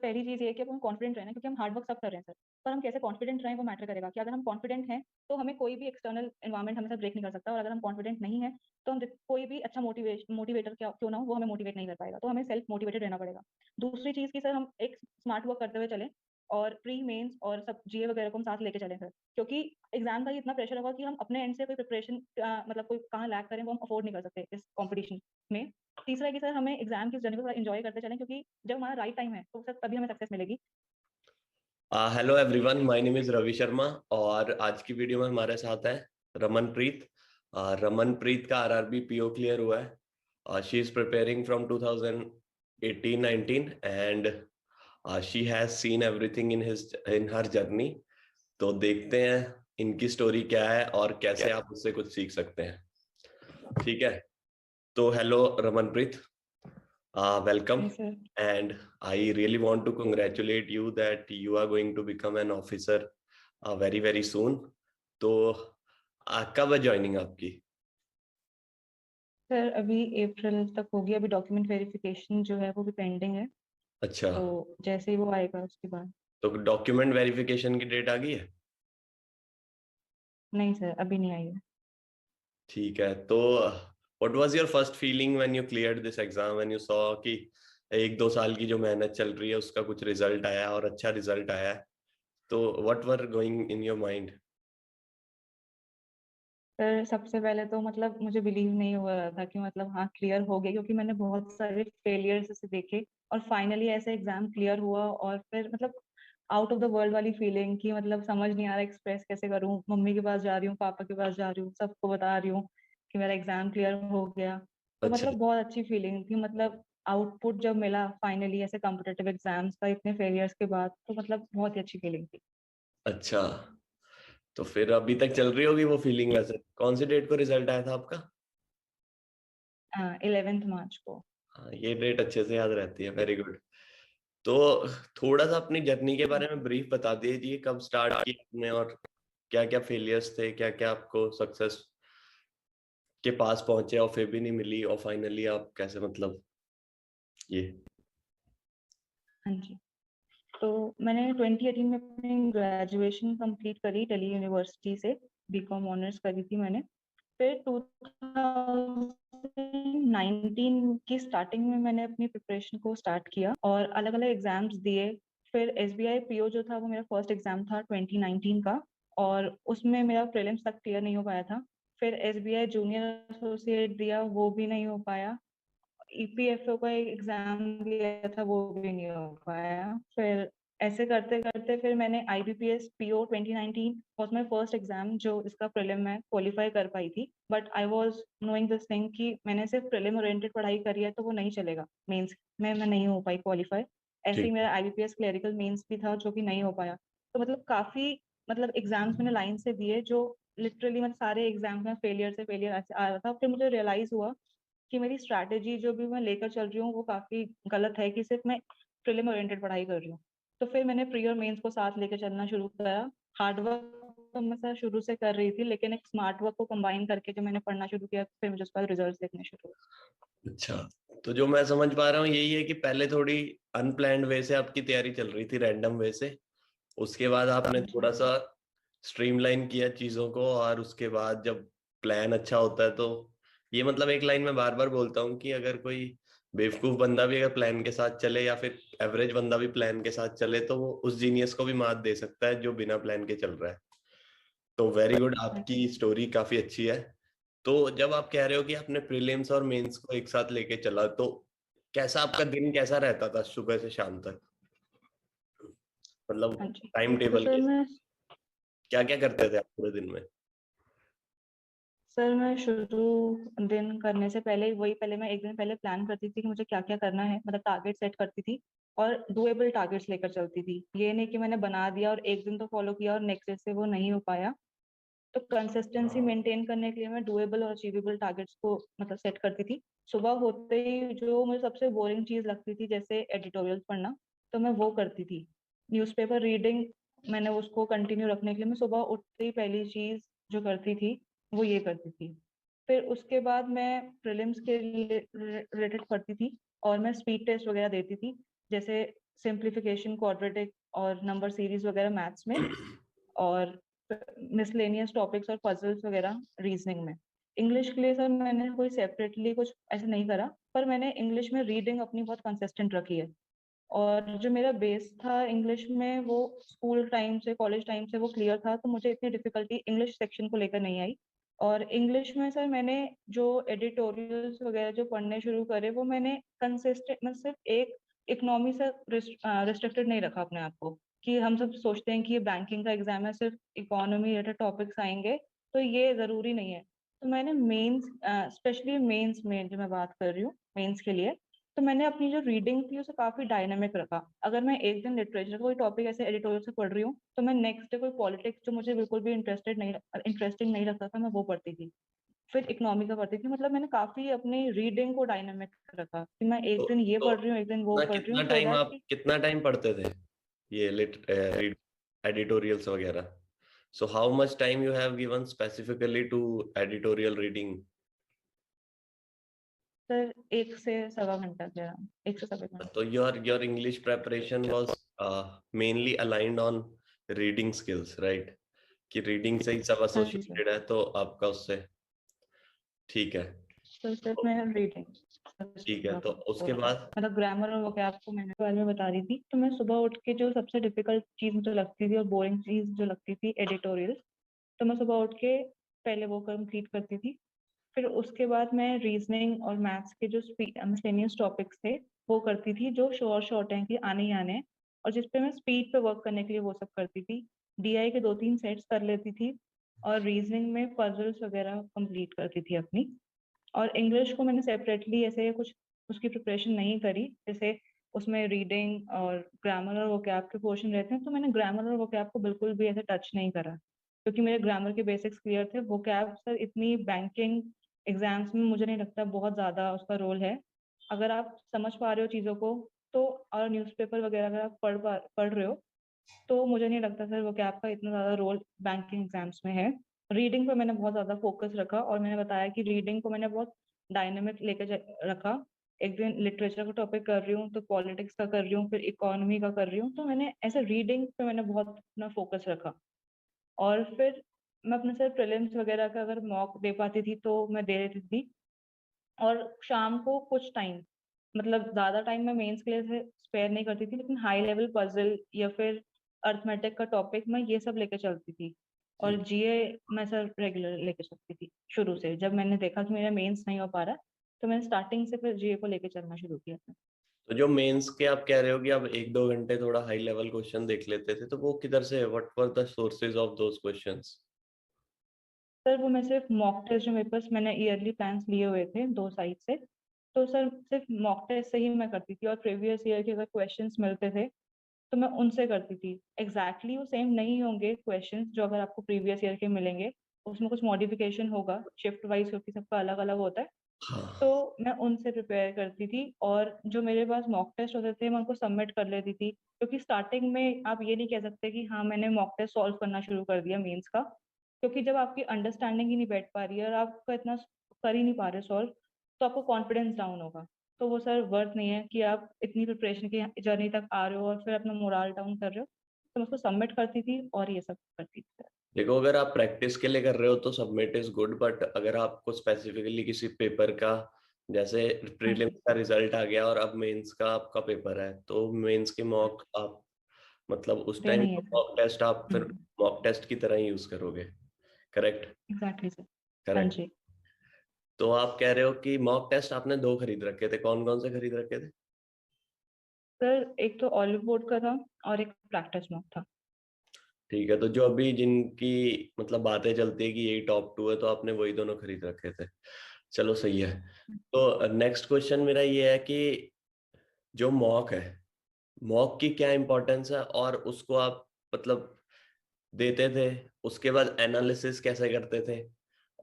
पहली चीज ये है कि अब हम कॉन्फिडेंट रहें, क्योंकि हम हार्ड वर्क सब कर रहे हैं सर, पर हम कैसे कॉन्फिडेंट रहें वो मैटर करेगा। कि अगर हम कॉन्फिडेंट हैं तो हमें कोई भी एक्सटर्नल एनवायरनमेंट हमें ब्रेक नहीं कर सकता, और अगर हम कॉन्फिडेंट नहीं है तो हम कोई भी अच्छा मोटिवेटर क्यों ना हो वो हमें मोटिवेट नहीं कर पाएगा। तो हमें सेल्फ मोटिवेटेड रहना पड़ेगा। दूसरी चीज की सर हम एक स्मार्ट वर्क करते हुए चलें, और प्री मेंस और सब जीए वगैरह को हम साथ लेके चलें सर, क्योंकि एग्जाम का ही इतना प्रेशर होगा कि हम अपने एंड से कोई प्रिपरेशन मतलब कोई कहाँ लैग करें वो हम अफोर्ड नहीं कर सकते इस कॉम्पिटिशन में। तीसरा है कि सर हमें एग्जाम की जर्नी को थोड़ा एंजॉय करते चलें, क्योंकि जब हमारा राइट टाइम है तो सर तभी हमें सक्सेस मिलेगी। Hello everyone, my name is Ravi Sharma और आज की वीडियो में हमारे साथ है रमनप्रीत। रमनप्रीत का आरआरबी पीओ क्लियर हुआ है। She is preparing from 2018-19 and she has seen everything in her journey. तो देखते हैं इनकी स्टोरी क्या है और कैसे आप उससे कुछ सीख सकते हैं। ठीक है, तो हेलो रमनप्रीत, welcome, जी sir. and I really want to congratulate you that you are going to become an officer very very soon. तो कब है ज्वाइनिंग आपकी? सर अभी अप्रैल तक होगी, अभी डॉक्यूमेंट वेरिफिकेशन जो है वो भी पेंडिंग है, अच्छा, तो जैसे ही वो आएगा उसके बाद। तो डॉक्यूमेंट वेरिफिकेशन की डेट आ गई है? नहीं सर, अभी नहीं आई है। ठीक है, तो what was your first feeling when you cleared this exam, when you saw कि 1-2 साल की जो मेहनत चल रही है उसका कुछ रिजल्ट आया और अच्छा रिजल्ट आया है, तो what were going in your mind? Sir सबसे पहले तो मतलब मुझे बिलीव नहीं हो रहा था कि मतलब हाँ क्लियर हो गया, क्योंकि मैंने बहुत सारे फेलियर्स से देखे और फाइनली ऐसे एग्जाम क्लियर हुआ। और फिर मतलब आउट ऑफ द वर्ल्ड वाली फीलिंग कि मतलब समझ नहीं आ रहा एक्सप्रेस कैसे करूँ। मम्मी के पास जा रही हूँ, पापा के पास जा रही हूँ, सबको बता रही हूँ कि मेरा एग्जाम क्लियर हो गया। तो अच्छा। मतलब बहुत अच्छी फीलिंग थी। मतलब आउटपुट जब मिला फाइनली ऐसे कॉम्पिटेटिव एग्जाम्स का इतने फेलियर्स के बाद, तो मतलब बहुत ही अच्छी फीलिंग थी। अच्छा, तो फिर अभी तक चल रही होगी वो फीलिंग। वैसे कौन सी डेट को रिजल्ट आया था आपका? हाँ, 11 मार्च को। हाँ, ये डेट अच्छे से याद रहती है, वेरी गुड। तो थोड़ा सा अपनी जर्नी के बारे में ब्रीफ बता दीजिए, कब स्टार्ट किया आपने और क्या क्या फेलियर्स थे, क्या क्या आपको सक्सेस के पास पहुंचे और फिर भी नहीं मिली, और फाइनली आप कैसे, मतलब ये। हाँ जी। तो मैंने 2018 में अपनी ग्रेजुएशन कंप्लीट करी दिल्ली यूनिवर्सिटी से, बीकॉम ऑनर्स करी थी मैंने। फिर 2019 की स्टार्टिंग में मैंने अपनी प्रिपरेशन को स्टार्ट किया और अलग अलग एग्जाम्स दिए। फिर एसबीआई पीओ जो था वो मेरा फर्स्ट एग्जाम था 2019 का, और उसमें मेरा प्रीलिम्स तक क्लियर नहीं हो पाया था। फिर एसबीआई जूनियर एसोसिएट दिया, वो भी नहीं हो पाया। ईपीएफओ का एक एग्जाम दिया था, वो भी नहीं हो पाया। फिर ऐसे करते करते फिर मैंने IBPS PO 2019 was my first exam जो इसका प्रीलिम में क्वालिफाई कर पाई थी। But I was knowing this thing कि मैंने सिर्फ प्रीलिम ओरिएंटेड पढ़ाई करी है तो वो नहीं चलेगा, मेंस में मैं नहीं हो पाई क्वालिफाई। ऐसे ही ठीक। मेरा आईबीपीएस क्लरिकल मेंस भी था जो कि नहीं हो पाया। तो मतलब काफी मतलब एग्जाम्स मैंने लाइन से दिए जो लिटरली मतलब सारे एग्जाम्स में फेलियर से फेलियर आ रहा था। फिर मुझे रियलाइज हुआ कि मेरी स्ट्रैटेजी जो भी मैं लेकर चल रही हूँ वो काफी गलत है, कि सिर्फ मैं प्रीलिम ओरिएंटेड पढ़ाई कर रही हूँ। तो फिर मैंने प्री और मेंस को साथ लेकर चलना शुरू करा। हार्ड वर्क तो मैं सर शुरू से कर रही थी, लेकिन एक स्मार्ट वर्क को कंबाइन करके जब मैंने पढ़ना शुरू किया फिर मुझे उसके बाद रिजल्ट देखने शुरू हुए। अच्छा, तो जो मैं समझ पा रहा हूँ यही है कि पहले थोड़ी अनप्लैन्ड वे से आपकी तैयारी चल रही थी, रैंडम वे से। उसके बाद आपने हाँ जी। थोड़ा सा स्ट्रीमलाइन किया चीजों को, और उसके बाद जब प्लान अच्छा होता है तो ये, मतलब एक लाइन में बार बार बोलता हूँ कि अगर कोई बेवकूफ बंदा भी अगर प्लान के साथ चले या फिर एवरेज बंदा भी प्लान के साथ चले तो वो उस जीनियस को भी मात दे सकता है जो बिना प्लान के चल रहा है। तो वेरी गुड, हाँ आपकी जी। स्टोरी काफी अच्छी है। तो जब आप कह रहे हो कि आपने प्रीलिम्स और मेंस को एक साथ लेके चला, तो कैसा आपका दिन कैसा रहता था सुबह से शाम तक, मतलब हाँ जी। टाइम तो टेबल सर के मैं क्या क्या करते थे आप पूरे दिन में? सर मैं शुरू दिन करने से पहले वही, पहले मैं एक दिन पहले प्लान करती थी कि मुझे क्या क्या करना है, मतलब टारगेट सेट करती थी और डुएबल टारगेट्स लेकर चलती थी। ये नहीं कि मैंने बना दिया और एक दिन तो फॉलो किया और नेक्स्ट डे से वो नहीं हो पाया। तो कंसिस्टेंसी मेंटेन करने के लिए मैं डुएबल और अचीवेबल टारगेट्स को मतलब सेट करती थी। सुबह होते ही जो मुझे सबसे बोरिंग चीज लगती थी जैसे एडिटोरियल पढ़ना, तो मैं वो करती थी। न्यूज़पेपर रीडिंग मैंने उसको कंटिन्यू रखने के लिए मैं सुबह उठते ही पहली चीज जो करती थी वो ये करती थी। फिर उसके बाद मैं प्रीलिम्स के लिए रिलेटेड पढ़ती थी और मैं स्पीड टेस्ट वगैरह देती थी। जैसे सिंप्लीफिकेशन, क्वाड्रेटिक और नंबर सीरीज वगैरह मैथ्स में, और मिसलेनियस टॉपिक्स और पजल्स वगैरह रीजनिंग में। इंग्लिश के लिए सर मैंने कोई सेपरेटली कुछ ऐसे नहीं करा, पर मैंने इंग्लिश में रीडिंग अपनी बहुत कंसिस्टेंट रखी है। और जो मेरा बेस था इंग्लिश में वो स्कूल टाइम से, कॉलेज टाइम से वो क्लियर था, तो मुझे इतनी डिफिकल्टी इंग्लिश सेक्शन को लेकर नहीं आई। और इंग्लिश में सर मैंने जो एडिटोरियल्स वगैरह जो पढ़ने शुरू करे वो मैंने कंसिस्टेंट, मतलब सिर्फ एक इकोनॉमी से रिस्ट्रिक्टेड नहीं रखा अपने आप को, कि हम सब सोचते हैं कि ये बैंकिंग का एग्जाम है, सिर्फ इकोनॉमी रिलेटेड टॉपिक्स आएंगे, तो ये जरूरी नहीं है। तो मैंने मेंस, स्पेशली मेंस में जो मैं बात कर रही हूँ मेंस के लिए, तो मैंने अपनी जो रीडिंग थी उसे काफी डायनामिक रखा। अगर मैं एक दिन लिटरेचर का कोई टॉपिक ऐसे एडिटोरियल से पढ़ रही हूँ, तो मैं नेक्स्ट डे कोई पॉलिटिक्स जो मुझे बिल्कुल भी इंटरेस्टिंग नहीं लगता था, मैं वो पढ़ती थी। फिर इकोनॉमी का पढ़ती थी। मतलब मैंने काफी अपनी रीडिंग को डायनामिक रखा कि मैं एक दिन ये तो पढ़ रही हूँ, एक दिन वो पढ़ रही हूँ, सो दैट कि कितना टाइम पढ़ते थे ये एडिटोरियल्स वगैरह? So how much time you have given specifically to editorial reading? Sir 1 से 1.25 घंटा के अराउंड, 1 से 1.25 घंटा। So your English preparation was mainly aligned on reading skills, right? कि रीडिंग से ही सब हाँ जी सर। एसोसिएटेड है, तो आपका उससे ठीक है। तो सिर्फ तो मैं रीडिंग ठीक है, तो उसके पूरा, बाद मतलब ग्रामर और वोकैब को मैंने बारे में बता रही थी। तो मैं सुबह उठ के जो सबसे डिफिकल्ट चीज मुझे लगती थी और बोरिंग चीज जो लगती थी एडिटोरियल, तो मैं सुबह उठ के पहले वो कंप्लीट करती थी। फिर उसके बाद मैं रीजनिंग और मैथ्स के जो मिसलेनियस टॉपिक्स थे वो करती थी, जो शॉर्ट हैं कि आने ही आने हैं, और जिस पे मैं स्पीड पे वर्क करने के लिए वो सब करती थी। डीआई के 2-3 सेट्स कर लेती थी, और रीजनिंग में पजल्स वगैरह कंप्लीट करती थी अपनी। और इंग्लिश को मैंने सेपरेटली ऐसे कुछ उसकी प्रिपरेशन नहीं करी, जैसे उसमें रीडिंग और ग्रामर और वोकैब के पोर्शन रहते हैं, तो मैंने ग्रामर और वोकैब को बिल्कुल भी ऐसे टच नहीं करा, क्योंकि मेरे ग्रामर के बेसिक्स क्लियर थे। वोकैब सर इतनी बैंकिंग एग्जाम्स में मुझे नहीं लगता बहुत ज़्यादा उसका रोल है। अगर आप समझ पा रहे हो चीज़ों को तो, और न्यूज़पेपर वगैरह अगर आप पढ़ रहे हो, तो मुझे नहीं लगता सर वो कि आपका इतना ज़्यादा रोल बैंकिंग एग्जाम्स में है। रीडिंग पे मैंने बहुत ज़्यादा फोकस रखा, और मैंने बताया कि रीडिंग को मैंने बहुत डायनेमिक रखा। एक दिन लिटरेचर का टॉपिक कर रही हूँ तो पॉलिटिक्स का कर रही हूँ, फिर इकोनॉमी का कर रही हूँ, तो मैंने ऐसे रीडिंग पे मैंने बहुत अपना फोकस रखा। और फिर मैं अपने सर प्रीलिम्स वगैरह का अगर मॉक दे पाती थी तो मैं दे देती थी। और शाम को कुछ टाइम, मतलब ज्यादा टाइम मैं मेंस के लिए से स्पेयर नहीं करती थी, लेकिन हाई लेवल पजल या फिर अर्थमेटिक का टॉपिक मैं ये सब लेके चलती थी। और ठीक। जीए मैं सर रेगुलर लेके चलती थी शुरू से। जब मैंने देखा कि मेरा मेंस नहीं हो पा रहा, तो मैंने स्टार्टिंग से फिर जीए को लेके चलना शुरू किया था। तो जो मेंस के आप कह रहे हो कि आप 1-2 घंटे थोड़ा हाई लेवल क्वेश्चन देख लेते थे, तो वो किधर से, what were the sources of those questions? Sir वो मैं सिर्फ मॉक टेस्ट, जो मेरे पास मैंने ईयरली प्लान्स लिए हुए थे 2 साइट से, तो सर सिर्फ मॉक टेस्ट से ही मैं करती थी। और प्रीवियस ईयर के अगर क्वेश्चंस मिलते थे तो मैं उनसे करती थी। एग्जैक्टली वो सेम नहीं होंगे क्वेश्चंस जो अगर आपको प्रीवियस ईयर के मिलेंगे, उसमें कुछ मॉडिफिकेशन होगा शिफ्ट वाइज, क्योंकि सबका अलग अलग होता है। तो हाँ। मैं उनसे प्रिपेयर करती थी, और जो मेरे पास मॉक टेस्ट होते थे मैं उनको सबमिट कर लेती थी, क्योंकि स्टार्टिंग में आप ये नहीं कह सकते कि हाँ मैंने मॉक टेस्ट सॉल्व करना शुरू कर दिया मेंस का, क्योंकि जब आपकी अंडरस्टैंडिंग ही नहीं बैठ पा रही है और आपका इतना कर ही नहीं पा रहे सॉल्व, तो आपको कॉन्फिडेंस डाउन होगा। तो वो सर वर्थ नहीं है कि आप इतनी प्रिपरेशन की जर्नी तक आ रहे हो और फिर अपना मोरल डाउन कर रहे हो। तो मैं उसको सबमिट करती थी और ये सब करती थी। देखो, अगर आप प्रैक्टिस के लिए कर रहे हो तो सबमिट इज गुड, बट अगर आपको स्पेसिफिकली किसी पेपर का, जैसे हाँ प्रीलिम्स जी। का रिजल्ट आ गया और अब मेंस का आपका पेपर है, तो मेंस के मॉक आप, मतलब उस टाइम देनी है सर। मॉक टेस्ट आप फिर मॉक टेस्ट की तरह ही यूज करोगे, करेक्ट? Exactly sir. हाँ करेक्ट। जी। तो आप कह रहे हो कि मॉक टेस्ट आपने 2 खरीद रखे थे, कौन कौन से खरीद रखे थे? सर एक तो ऑलिव बोर्ड का था और एक प्रैक्टिस मॉक था। ठीक है, तो जो अभी जिनकी मतलब बातें चलती है कि यही टॉप 2 है, तो आपने वही दोनों खरीद रखे थे। चलो सही है। तो नेक्स्ट क्वेश्चन मेरा ये है कि जो मॉक है, मॉक की क्या इंपॉर्टेंस है, और उसको आप मतलब देते थे, उसके बाद एनालिसिस कैसे करते थे,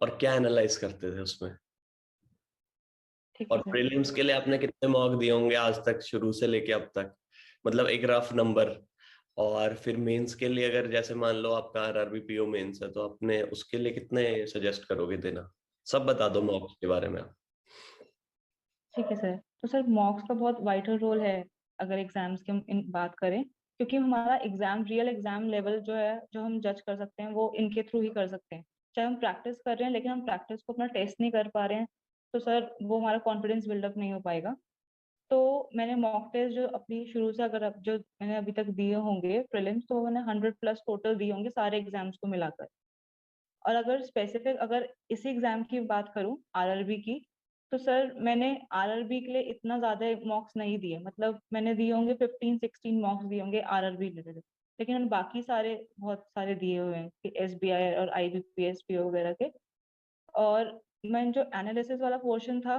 और क्या एनालाइज करते थे उसमें? ठीक है और सर। प्रीलिम्स के लिए आपने कितने मॉक दिए होंगे आज तक, शुरू से लेके अब तक, मतलब एक रफ नंबर? और फिर मेंस के लिए, अगर जैसे मान लो आपका आरआरबी पीओ मेंस है, तो आपने उसके लिए कितने सजेस्ट करोगे देना? सब बता दो मॉक्स के बारे में आप। ठीक है सर। तो सर मॉक्स का बहुत वाइटल रोल है अगर एग्जाम्स की हम इन बात करें, क्योंकि हमारा एग्जाम रियल एग्जाम लेवल जो है, जो हम जज कर सकते हैं वो इनके थ्रू ही कर सकते हैं। चाहे हम प्रैक्टिस कर रहे हैं लेकिन हम प्रैक्टिस को अपना टेस्ट नहीं कर पा रहे हैं, तो सर वो हमारा कॉन्फिडेंस बिल्डअप नहीं हो पाएगा। तो मैंने मॉक टेस्ट जो अपनी शुरू से, अगर अब जो मैंने अभी तक दिए होंगे प्रीलिम्स, तो मैंने 100+ टोटल दिए होंगे सारे एग्जाम्स को मिलाकर। और अगर स्पेसिफिक अगर इसी एग्जाम की बात करूं, आरआरबी की, तो सर मैंने आरआरबी के लिए इतना ज्यादा मॉक्स नहीं दिए, मतलब मैंने दिए होंगे 15-16 मॉक्स दिए होंगे आरआरबी रिलेटेड। लेकिन मैंने बाकी सारे बहुत सारे दिए हुए हैं कि एसबीआई और आईबीपीएस पीओ वगैरह के। और मैं जो एनालिसिस वाला पोर्शन था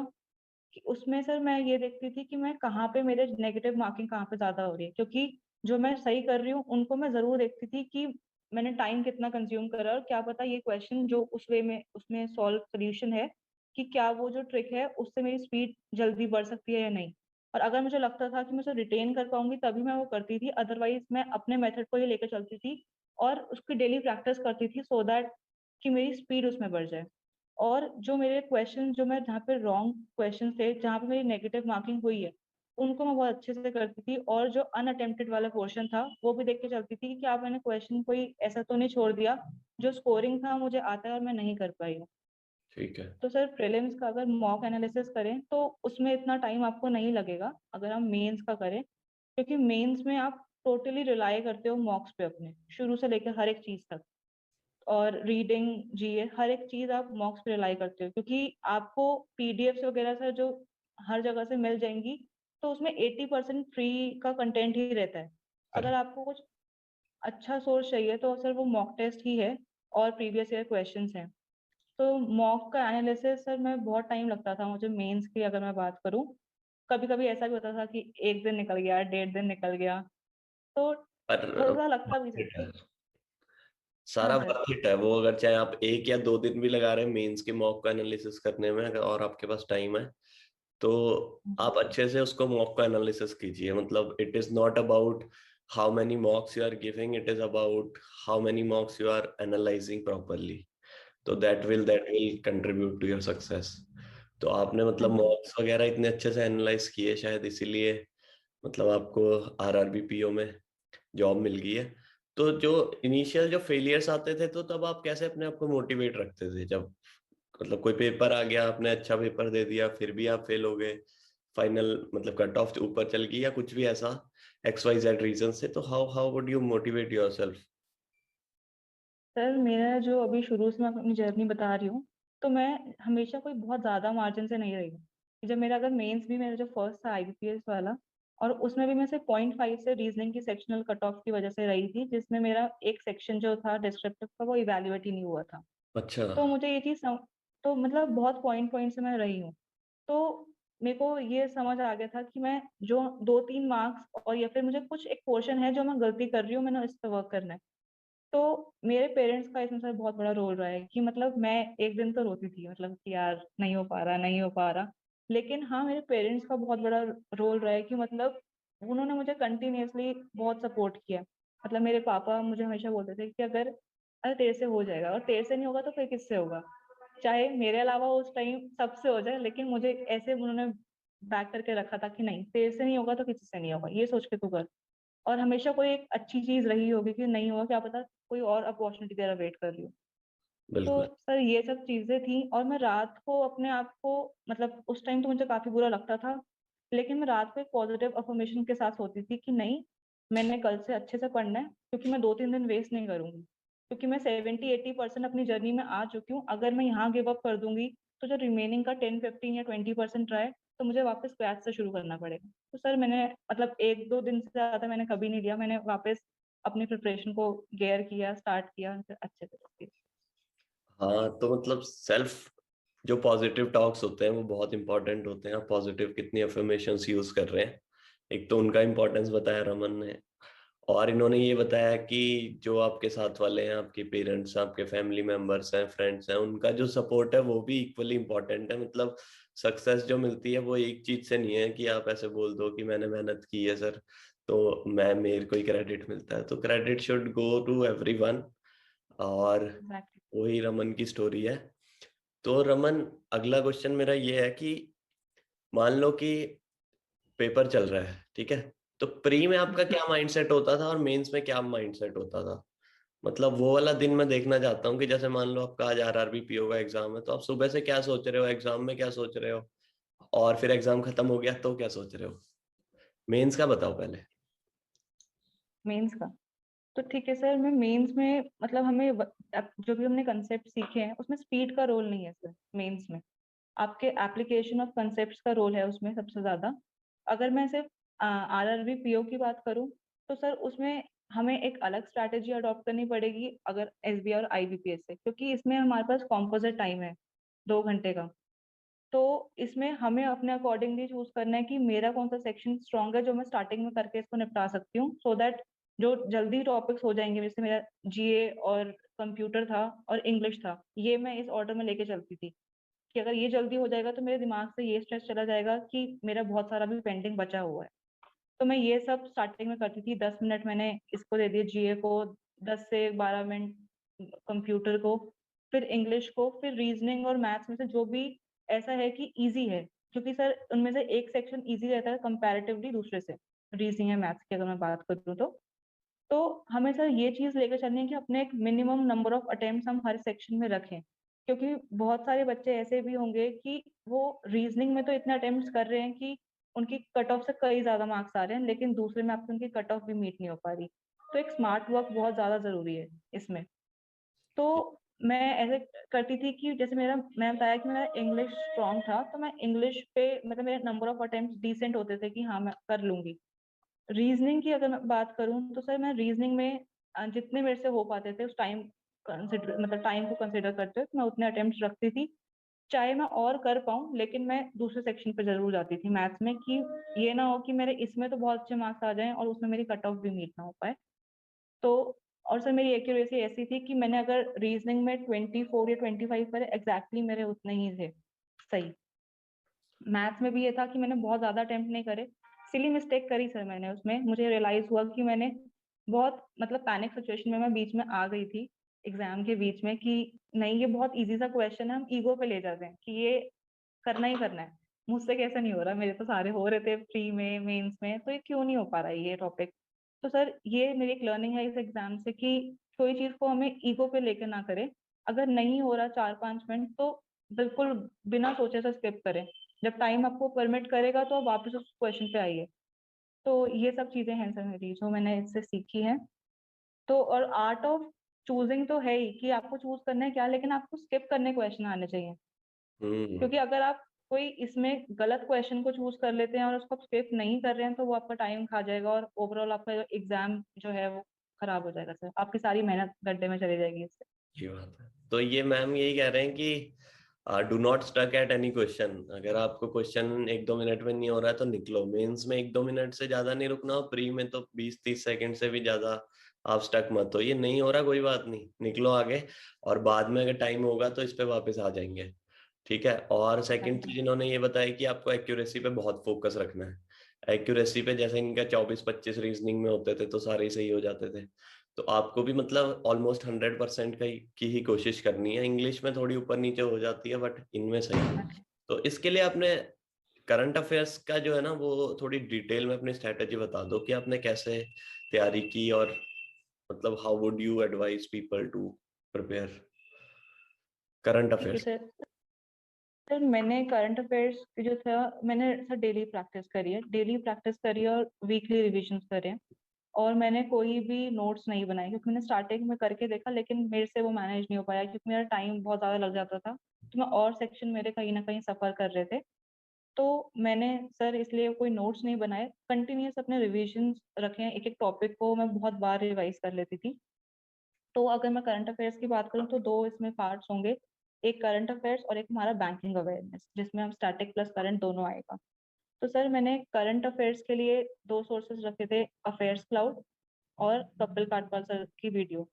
कि उसमें सर मैं ये देखती थी कि मैं कहाँ पे मेरे नेगेटिव मार्किंग कहाँ पे ज्यादा हो रही है, क्योंकि जो मैं सही कर रही हूँ उनको मैं जरूर देखती थी कि मैंने टाइम कितना कंज्यूम करा, और क्या पता ये क्वेश्चन जो उस वे में उसमें सॉल्व सोल्यूशन है, कि क्या वो जो ट्रिक है उससे मेरी स्पीड जल्दी बढ़ सकती है या नहीं। और अगर मुझे लगता था कि मैं उसे रिटेन कर पाऊंगी तभी मैं वो करती थी, अदरवाइज मैं अपने मेथड को ही लेकर चलती थी और उसकी डेली प्रैक्टिस करती थी, सो दैट कि मेरी स्पीड उसमें बढ़ जाए। और जो मेरे क्वेश्चन, जो मैं जहाँ पे रॉन्ग क्वेश्चन थे, जहाँ पे मेरी नेगेटिव मार्किंग हुई है, उनको मैं बहुत अच्छे से करती थी। और जो अनअटेम्प्टेड वाला पोर्शन था वो भी देख के चलती थी कि क्या मैंने क्वेश्चन कोई ऐसा तो नहीं छोड़ दिया जो स्कोरिंग था मुझे आता है और मैं नहीं कर पाई हूँ। ठीक है। तो सर प्रीलिम्स का अगर मॉक एनालिसिस करें तो उसमें इतना टाइम आपको नहीं लगेगा अगर हम मेंस का करें, क्योंकि मेंस में आप टोटली रिलाई करते हो मॉक्स पे अपने, शुरू से लेकर हर एक चीज तक। और रीडिंग, जीए, हर एक चीज आप मॉक्स पे रिलाई करते हो, क्योंकि आपको पीडीएफ वगैरह से जो हर जगह से मिल जाएंगी, तो उसमें 80% फ्री का कंटेंट ही रहता है। अगर करेक्ट। आपको कुछ अच्छा सोर्स चाहिए तो सर वो मॉक टेस्ट ही है और प्रीवियस ईयर क्वेश्चंस हैं। तो मॉक का एनालिसिस सर मैं बहुत टाइम लगता था मुझे मेंस की अगर मैं बात करूं। कभी कभी ऐसा भी होता था कि एक दिन निकल गया, 1.5 दिन निकल गया, तो पर थोड़ा लगता भी था worth it है, कि हाँ सारा सर। वर्थ इट है वो, अगर चाहे आप 1 या 2 दिन भी लगा रहे हैं मेंस के मॉक का एनालिसिस करने में और आपके पास टाइम है, तो आप अच्छे से उसको मॉक का एनालिसिस कीजिए। मतलब it is not about how many mocks you are giving, it is about how many mocks you are analysing properly. तो that will contribute to your success. तो आपने हाँ मतलब जी। मॉक्स वगैरह इतने अच्छे से एनालाइज किए, शायद इसीलिए मतलब आपको आरआरबी पीओ में जॉब मिल गई है। तो जो इनिशियल जो फेलियर्स आते थे, तो तब आप कैसे अपने आप को मोटिवेट रखते थे? जब मतलब कोई पेपर आ गया, आपने अच्छा पेपर दे दिया, फिर भी आप फेल हो गए, फाइनल मतलब कट ऑफ ऊपर चल गई या कुछ भी ऐसा XYZ रीजन से, तो how how would you motivate yourself? Sir मेरा जो अभी शुरू से मैं अपनी जर्नी बता रही हूँ, तो मैं हमेशा कोई बहुत ज्यादा मार्जिन से नहीं रही हूँ। जब मेरा अगर मेंस भी, मेरा जो फर्स्ट था आईबीपीएस वाला, और उसमें भी मैं से 0.5 से रीजनिंग की सेक्शनल कट ऑफ की वजह से रही थी, जिसमें मेरा एक सेक्शन जो था डिस्क्रिप्टिव का वो इवेल्युएट ही नहीं हुआ था। अच्छा। तो मुझे ये चीज तो मतलब बहुत पॉइंट पॉइंट से मैं रही हूँ। तो मेरे को ये समझ आ गया था कि मैं जो 2-3 मार्क्स, और या फिर मुझे कुछ एक पोर्शन है जो मैं गलती कर रही हूँ, मैंने इस पर वर्क करना है। तो मेरे पेरेंट्स का इसमें सर बहुत बड़ा रोल रहा है कि मतलब मैं एक दिन तो रोती थी, मतलब कि यार नहीं हो पा रहा, नहीं हो पा रहा। लेकिन हाँ, मेरे पेरेंट्स का बहुत बड़ा रोल रहा है कि मतलब उन्होंने मुझे कंटिन्यूअसली बहुत सपोर्ट किया। मतलब मेरे पापा मुझे हमेशा बोलते थे कि अगर अरे तेरे से हो जाएगा, और तेरे से नहीं होगा तो फिर किससे होगा। चाहे मेरे अलावा उस टाइम सबसे हो जाए, लेकिन मुझे ऐसे उन्होंने बैक करके रखा था कि नहीं, तेरे से नहीं होगा तो किसी से नहीं होगा, ये सोच के तू कर। और हमेशा कोई एक अच्छी चीज रही होगी कि नहीं हुआ, क्या पता कोई और अपॉर्चुनिटी तेरा वेट कर रही हो। तो बिल्कुल। सर ये सब चीजें थी, और मैं रात को अपने आप को, मतलब उस टाइम तो मुझे काफी बुरा लगता था, लेकिन मैं रात को एक पॉजिटिव अफर्मेशन के साथ सोती थी कि नहीं, मैंने कल से अच्छे से पढ़ना है, क्योंकि मैं 2-3 दिन वेस्ट नहीं करूंगी। क्योंकि मैं 70-80% अपनी जर्नी में आ चुकी हूँ, अगर मैं यहाँ गिव अप कर दूंगी तो जो रिमेनिंग का 10-15 या 20% रहा है, तो मुझे वापस स्क्रैच से शुरू करना पड़ेगा। तो सर मैंने मतलब 1-2 दिन से ज्यादा मैंने कभी नहीं लिया, मैंने वापस अपनी प्रिपरेशन को गेयर किया, स्टार्ट किया फिर अच्छे से। हाँ, तो मतलब सेल्फ जो पॉजिटिव टॉक्स होते हैं वो बहुत इंपॉर्टेंट होते हैं। आप पॉजिटिव कितनी अफर्मेशंस यूज कर रहे हैं, एक तो उनका इंपॉर्टेंस बताया रमन ने, और इन्होंने ये बताया कि जो आपके साथ वाले हैं, आपके पेरेंट्स, आपके फैमिली मेंबर्स हैं, फ्रेंड्स हैं, उनका जो सपोर्ट है वो भी इक्वली इंपॉर्टेंट है। मतलब सक्सेस जो मिलती है वो एक चीज से नहीं है कि आप ऐसे बोल दो कि मैंने मेहनत की है सर तो मैं मेरे को ही क्रेडिट मिलता है। तो credit should go to everyone. और एग्जैक्टली। वही रमन की स्टोरी है। तो रमन, अगला क्वेश्चन मेरा ये है कि मान लो कि पेपर चल रहा है, ठीक है, तो प्री में आपका क्या माइंडसेट होता था और मेंस में क्या माइंडसेट होता था? मतलब वो वाला दिन मैं देखना चाहता हूँ कि जैसे मान लो आपका आज आरआरबी पीओ का एग्जाम है, तो आप सुबह से क्या सोच रहे हो, एग्जाम में क्या सोच रहे हो, और फिर एग्जाम खत्म हो गया तो क्या सोच रहे हो? मेंस का बताओ पहले। मेंस का तो ठीक है सर, मैं मेंस में मतलब हमें अब जो भी हमने कंसेप्ट सीखे हैं उसमें स्पीड का रोल नहीं है सर। मेंस में आपके एप्लीकेशन ऑफ कंसेप्ट्स का रोल है उसमें सबसे ज्यादा। अगर मैं सिर्फ आरआरबी पीओ की बात करूं तो सर उसमें हमें एक अलग स्ट्रैटेजी अडॉप्ट करनी पड़ेगी अगर एसबीआई और आईबीपीएस से, क्योंकि इसमें हमारे पास कॉम्पोजिट टाइम है 2 घंटे का। तो इसमें हमें अपने अकॉर्डिंगली चूज करना है कि मेरा कौन सा सेक्शन स्ट्रॉन्ग है जो मैं स्टार्टिंग में करके इसको निपटा सकती हूँ, सो दैट जो जल्दी टॉपिक्स हो जाएंगे, जैसे मेरा जीए और कंप्यूटर था और इंग्लिश था, ये मैं इस ऑर्डर में लेके चलती थी कि अगर ये जल्दी हो जाएगा तो मेरे दिमाग से ये स्ट्रेस चला जाएगा कि मेरा बहुत सारा भी पेंडिंग बचा हुआ है। तो मैं ये सब स्टार्टिंग में करती थी। 10 मिनट मैंने इसको दे दिए जीए को, 10 से 12 मिनट कंप्यूटर को, फिर इंग्लिश को, फिर रीजनिंग और मैथ्स में से जो भी ऐसा है कि इजी है, क्योंकि सर उनमें से एक सेक्शन इजी रहता है कंपैरेटिवली दूसरे से, रीजनिंग या मैथ्स की अगर मैं बात करूँ तो हमें सर ये चीज लेकर चलनी है कि अपने एक मिनिमम नंबर ऑफ अटेम्प्ट हम हर सेक्शन में रखें, क्योंकि बहुत सारे बच्चे ऐसे भी होंगे कि वो रीजनिंग में तो इतने अटेम्प्ट कर रहे हैं कि उनकी कट ऑफ से कई ज्यादा मार्क्स आ रहे हैं, लेकिन दूसरे में आपकी उनकी कट ऑफ भी मीट नहीं हो पा रही। तो एक स्मार्ट वर्क बहुत ज्यादा जरूरी है इसमें। तो मैं ऐसे करती थी कि जैसे मेरा, मैं बताया कि मेरा इंग्लिश स्ट्रॉन्ग था, तो मैं इंग्लिश पे मतलब मेरे नंबर ऑफ अटेम्प्ट डिसेंट होते थे कि हाँ मैं कर लूंगी। रीजनिंग की अगर मैं बात करूं तो सर मैं रीजनिंग में जितने मेरे से हो पाते थे उस टाइम कंसिडर मतलब टाइम को कंसिडर करते हुए तो मैं उतने अटेम्प्ट रखती थी, चाहे मैं और कर पाऊं, लेकिन मैं दूसरे सेक्शन पे जरूर जाती थी मैथ्स में, कि ये ना हो कि मेरे इसमें तो बहुत अच्छे मार्क्स आ जाएं और उसमें मेरी कट ऑफ भी मीट ना हो पाए। तो और सर मेरी एक्यूरेसी ऐसी थी कि मैंने अगर रीजनिंग में 24 या 25 पर एग्जैक्टली मेरे उतने ही थे सही। मैथ्स में भी ये था कि मैंने बहुत ज्यादा अटेम्प्ट नहीं करे, सिली मिस्टेक करी सर मैंने उसमें। मुझे रियलाइज हुआ कि मैंने बहुत मतलब पैनिक सिचुएशन में मैं बीच में आ गई थी एग्जाम के बीच में कि नहीं ये बहुत इजी सा क्वेश्चन है, हम ईगो पे ले जाते हैं कि ये करना ही करना है, मुझसे कैसे नहीं हो रहा, मेरे तो सारे हो रहे थे प्री में मेंस में, तो ये क्यों नहीं हो पा रहा है ये टॉपिक। तो सर ये मेरी एक लर्निंग है इस एग्जाम से कि कोई चीज को हमें ईगो पे लेकर ना करें। अगर नहीं हो रहा 4-5 मिनट तो बिल्कुल बिना सोचे से स्किप करें, जब टाइम आपको परमिट करेगा तो आप वापस उस क्वेश्चन पे आइए। तो ये सब चीजें हैं सर मेरी जो मैंने इससे सीखी है। तो और आर्ट ऑफ चूजिंग तो है ही कि आपको चूज करना है क्या, लेकिन आपको स्किप करने क्वेश्चन आने चाहिए, हम्म। क्योंकि अगर आप कोई इसमें गलत क्वेश्चन को चूज कर लेते हैं और उसको स्किप नहीं कर रहे हैं तो वो आपका टाइम खा जाएगा और ओवरऑल आपका एग्जाम जो है वो खराब हो जाएगा सर, आपकी सारी मेहनत गड्ढे में चली जाएगी इससे। ये बात है, तो ये मैम यही कह रहे हैं कि do not stuck at any question. अगर आपको क्वेश्चन 1-2 मिनट में नहीं हो रहा है तो निकलो। मेंस में 1-2 मिनट से ज्यादा नहीं रुकना, और प्री में तो 20-30 सेकंड से भी ज्यादा आप स्टक मत हो। ये नहीं हो रहा कोई बात नहीं, निकलो आगे, और बाद में अगर टाइम होगा तो इस पे वापस आ जाएंगे। ठीक है। और सेकंड चीज इन्होंने ये बताया कि आपको एक्यूरेसी पे बहुत फोकस रखना है। एक्यूरेसी पे जैसे इनका 24-25 रीजनिंग में होते थे तो सारे ही सही हो जाते थे, तो आपको भी मतलब ऑलमोस्ट 100% की ही कोशिश करनी है। इंग्लिश में थोड़ी ऊपर नीचे हो जाती है बट इनमें सही। अच्छा। तो इसके लिए आपने करंट अफेयर्स का जो है ना वो थोड़ी डिटेल में अपनी स्ट्रेटेजी बता दो कि आपने कैसे तैयारी की, और मतलब how would you advise people to prepare current ठीक है अफेयर्स? सर। सर मैंने करंट अफेयर्स जो था मैंने सर डेली प्रैक्टिस करी है, डेली प्रैक्टिस करी है और वीकली रिविजन करे हैं। और मैंने कोई भी नोट्स नहीं बनाए, क्योंकि मैंने स्टार्टिंग में करके देखा लेकिन मेरे से वो मैनेज नहीं हो पाया, क्योंकि मेरा टाइम बहुत ज़्यादा लग जाता था, तो मैं और सेक्शन मेरे कहीं ना कहीं सफ़र कर रहे थे। तो मैंने सर इसलिए कोई नोट्स नहीं बनाए, कंटिन्यूस अपने रिविजन रखे हैं, एक एक टॉपिक को मैं बहुत बार रिवाइज कर लेती थी। तो अगर मैं करंट अफेयर्स की बात करूँ तो दो इसमें पार्ट्स होंगे, एक करंट अफेयर्स और एक हमारा बैंकिंग अवेयरनेस, जिसमें हम स्टैटिक प्लस करंट दोनों आएगा। तो सर मैंने करंट अफेयर्स के लिए दो सोर्सेज रखे थे, अफेयर्स क्लाउड और कपिल काटपाल सर की वीडियो।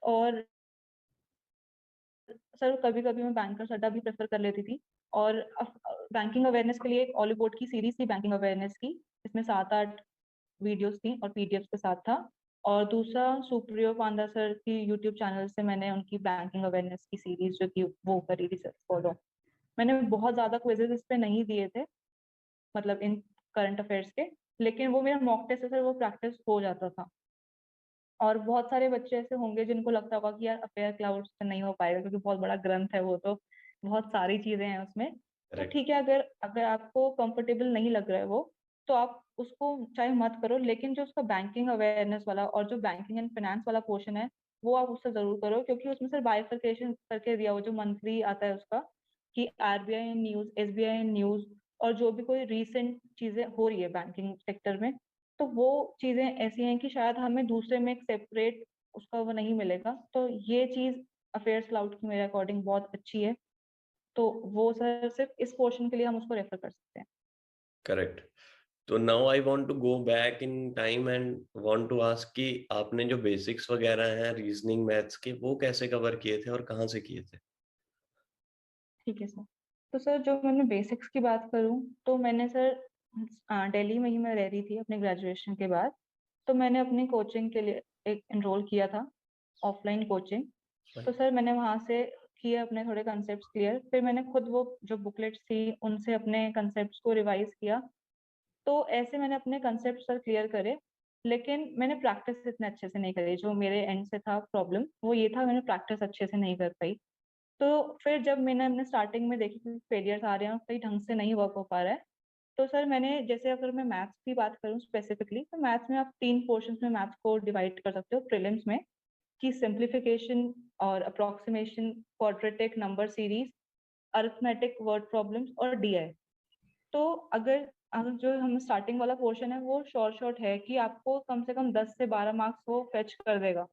और सर कभी कभी मैं बैंकर्स अड्डा भी प्रेफर कर लेती थी। और बैंकिंग अवेयरनेस के लिए एक ऑलीवुड की सीरीज थी बैंकिंग अवेयरनेस की, इसमें 7-8 वीडियोस थी और पीडीएफ के साथ था। और दूसरा सुप्रियो पांडा सर की यूट्यूब चैनल से मैंने उनकी बैंकिंग अवेयरनेस की सीरीज जो थी वो करी थी सर फॉलो। मैंने बहुत ज्यादा क्विजेज इस पे नहीं दिए थे, मतलब इन करंट अफेयर्स के, लेकिन वो मेरा मॉक टेस्ट से सर वो प्रैक्टिस हो जाता था। और बहुत सारे बच्चे ऐसे होंगे जिनको लगता होगा कि यार अफेयर क्लाउड से नहीं हो पाएगा क्योंकि बहुत बड़ा ग्रंथ है वो, तो बहुत सारी चीजें हैं उसमें। तो करेक्ट। ठीक है, अगर अगर आपको कंफर्टेबल नहीं लग रहा है वो, तो आप उसको चाहे मत करो, लेकिन जो उसका बैंकिंग अवेयरनेस वाला और जो बैंकिंग एंड फाइनेंस वाला पोर्शन है वो आप उससे जरूर करो, क्योंकि उसमें सर बाइफरकेशन करके दिया, वो जो मंथली आता है उसका, कि आरबीआई न्यूज, एसबीआई न्यूज, और जो भी कोई रीसेंट चीजें हो रही है बैंकिंग सेक्टर में, तो वो चीजें ऐसी हैं कि शायद हमें दूसरे में एक सेपरेट उसका वो नहीं मिलेगा। तो ये चीज अफेयर्स क्लाउड की मेरे अकॉर्डिंग बहुत अच्छी है। तो वो सर सिर्फ इस पोर्शन के लिए हम उसको रेफर कर सकते हैं। करेक्ट। तो now I want to go back in time and want to ask कि आपने जो बेसिक्स वगैरह हैं रीजनिंग मैथ्स के, वो कैसे कवर किए थे और कहाँ से किए थे? ठीक है सर। तो सर जो मैंने बेसिक्स की बात करूं, तो मैंने सर दिल्ली में ही मैं रह रही थी अपने ग्रेजुएशन के बाद। तो मैंने अपनी कोचिंग के लिए एक एनरोल किया था, ऑफलाइन कोचिंग। तो सर मैंने वहाँ से किए अपने थोड़े कंसेप्ट क्लियर, फिर मैंने खुद वो जो बुकलेट्स थी उनसे अपने कंसेप्ट को रिवाइज किया। तो ऐसे मैंने अपने कंसेप्ट सर क्लियर करे, लेकिन मैंने प्रैक्टिस इतने अच्छे से नहीं करी। जो मेरे एंड से था प्रॉब्लम वो ये था, मैंने प्रैक्टिस अच्छे से नहीं कर पाई। तो फिर जब मैंने अपने स्टार्टिंग में देखी कि फेलियर्स आ रहे हैं और कई ढंग से नहीं वर्क हो पा रहा है, तो सर मैंने, जैसे अगर मैं मैथ्स की बात करूं स्पेसिफिकली, तो मैथ्स में आप 3 पोर्शंस में मैथ्स को डिवाइड कर सकते हो प्रीलिम्स में, कि सिंप्लीफिकेशन और approximation, quadratic number series, arithmetic word problems और डीआई। तो अगर अगर जो हम स्टार्टिंग वाला पोर्शन है वो शॉर्ट शॉर्ट है कि आपको कम से कम 10 से 12 मार्क्स वो फेच कर देगा।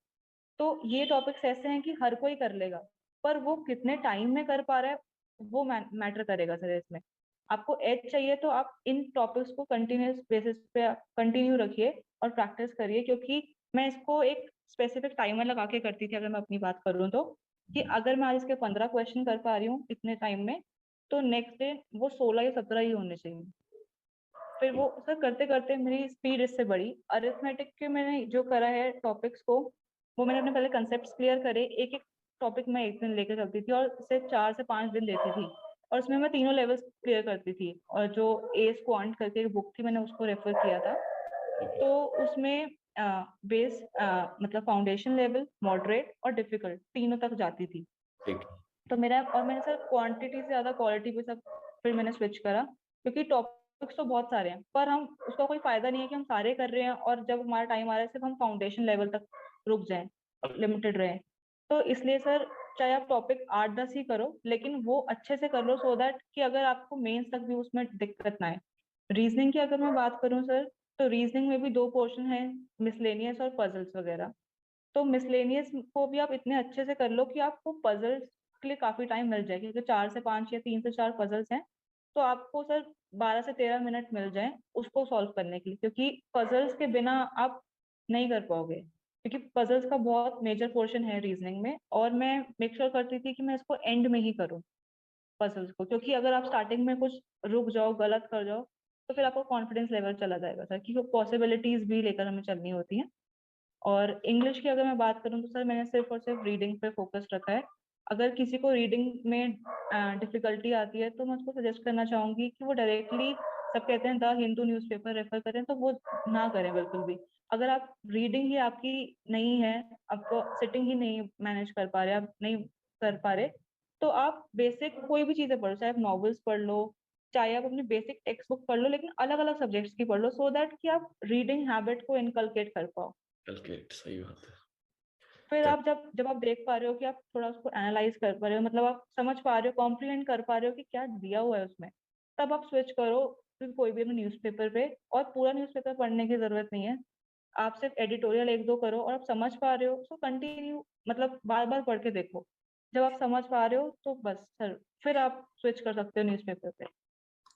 तो ये टॉपिक्स ऐसे हैं कि हर कोई कर लेगा, पर वो कितने टाइम में कर पा रहा है वो मैटर करेगा सर इसमें। आपको एज चाहिए तो आप इन टॉपिक्स को कंटिन्यूस बेसिस पे कंटिन्यू रखिए और प्रैक्टिस करिए, क्योंकि मैं इसको एक स्पेसिफिक टाइमर लगा के करती थी, अगर मैं अपनी बात करूँ तो, कि अगर मैं आज इसके 15 क्वेश्चन कर पा रही हूँ इतने टाइम में, तो नेक्स्ट डे वो 16 या 17 ही होने चाहिए। फिर वो सर करते करते मेरी स्पीड इससे बढ़ी। अरिथमेटिक के मैंने जो करा है टॉपिक्स को, वो मैंने अपने पहले कंसेप्ट क्लियर करे, एक एक टॉपिक मैं एक दिन लेकर चलती थी और इसे 4 से 5 दिन लेती थी, और उसमें मैं तीनों लेवल्स क्लियर करती थी। और जो ए स्क्वांट करके एक बुक थी, मैंने उसको रेफर किया था। ठीक है। तो उसमें बेस मतलब फाउंडेशन लेवल, मॉडरेट और डिफिकल्ट तीनों तक जाती थी। ठीक। तो मेरा, और मैंने सर क्वांटिटी से ज्यादा क्वालिटी पे सब फिर मैंने स्विच करा, क्योंकि टॉपिक्स तो बहुत सारे हैं, पर हम उसका कोई फायदा नहीं है कि हम सारे कर रहे हैं और जब हमारा टाइम आ रहा है सिर्फ हम फाउंडेशन लेवल तक रुक जाएं, लिमिटेड रहे। तो इसलिए सर चाहे आप टॉपिक 8-10 ही करो, लेकिन वो अच्छे से कर लो, सो दैट कि अगर आपको मेंस तक भी उसमें दिक्कत ना आए। रीजनिंग की अगर मैं बात करूं सर, तो रीजनिंग में भी 2 पोर्शन है, मिसलेनियस और पजल्स वगैरह। तो मिसलेनियस को भी आप इतने अच्छे से कर लो कि आपको पजल्स के लिए काफी टाइम मिल जाए, क्योंकि 4 से 5 या 3 से 4 पजल्स हैं। तो आपको सर 12 से 13 मिनट मिल जाए उसको सॉल्व करने के लिए, क्योंकि पजल्स के बिना आप नहीं कर पाओगे, क्योंकि पजल्स का बहुत मेजर पोर्शन है रीजनिंग में। और मैं मेक श्योर करती थी कि मैं इसको एंड में ही करूँ पजल्स को, क्योंकि अगर आप स्टार्टिंग में कुछ रुक जाओ, गलत कर जाओ, तो फिर आपका कॉन्फिडेंस लेवल चला जाएगा सर, क्योंकि पॉसिबिलिटीज भी लेकर हमें चलनी होती हैं। और इंग्लिश की अगर मैं बात करूँ तो सर मैंने सिर्फ और सिर्फ रीडिंग पे फोकस रखा है। अगर किसी को रीडिंग में डिफिकल्टी आती है, तो मैं उसको सजेस्ट करना चाहूंगी कि वो डायरेक्टली, सब कहते हैं द हिंदू न्यूज़पेपर रेफर करें, तो वो ना करें बिल्कुल भी। अगर आप रीडिंग ही आपकी नहीं है, आपको सिटिंग ही नहीं मैनेज कर पा रहे, आप नहीं कर पा रहे, तो आप बेसिक कोई भी चीजें पढ़ो, चाहे आप नॉवेल्स पढ़ लो, चाहे आप अपनी बेसिक टेक्स्ट बुक पढ़ लो, लेकिन अलग अलग सब्जेक्ट्स की पढ़ लो, सो दैट कि आप रीडिंग हैबिट को इनकलकेट कर पाओ। कैलकुलेट, सही बात है। फिर कर, आप जब आप देख पा रहे हो कि आप थोड़ा उसको एनालाइज कर पा रहे हो, मतलब आप समझ पा रहे हो, कॉम्प्रीहेंड कर पा रहे हो कि क्या दिया हुआ है उसमें, तब आप स्विच करो फिर कोई भी न्यूज़पेपर पे। और पूरा न्यूज़पेपर पढ़ने की जरूरत नहीं है, आप सिर्फ एडिटोरियल एक दो करो और आप समझ पा रहे हो तो कंटिन्यू, मतलब बार बार पढ़ के देखो। जब आप समझ पा रहे हो तो बस सर फिर आप स्विच कर सकते हो न्यूज़पेपर पे।